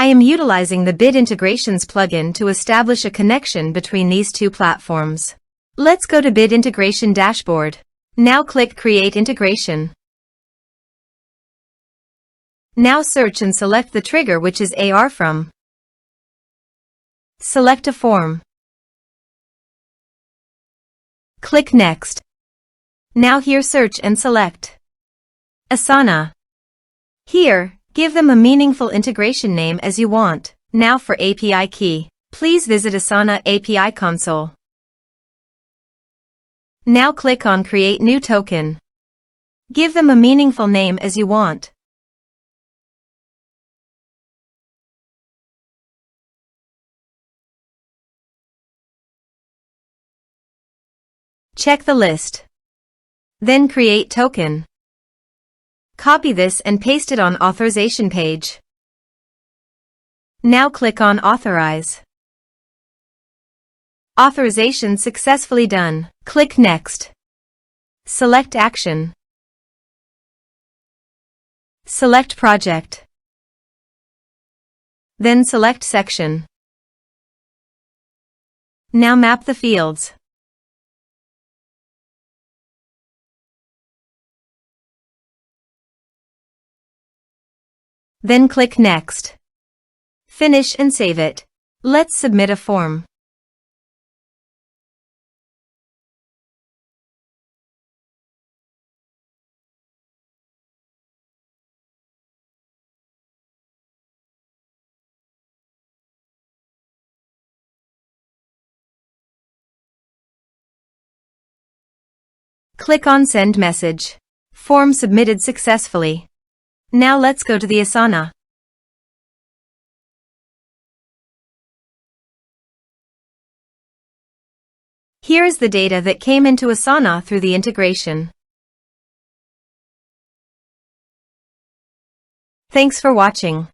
I am utilizing the Bit Integrations plugin to establish a connection between these two platforms. Let's go to Bit Integration Dashboard. Now click Create Integration. Now search and select the trigger, which is ARForms. Select a form. Click Next. Now here search and select Asana. Here, give them a meaningful integration name as you want. Now for API key. Please visit Asana API console. Now click on Create New Token. Give them a meaningful name as you want. Check the list. Then create token. Copy this and paste it on authorization page. Now click on Authorize. Authorization successfully done. Click Next. Select Action. Select Project. Then select Section. Now map the fields. Then click Next. Finish and save it. Let's submit a form. Click on Send Message. Form submitted successfully. Now let's go to the Asana. Here is the data that came into Asana through the integration. Thanks for watching.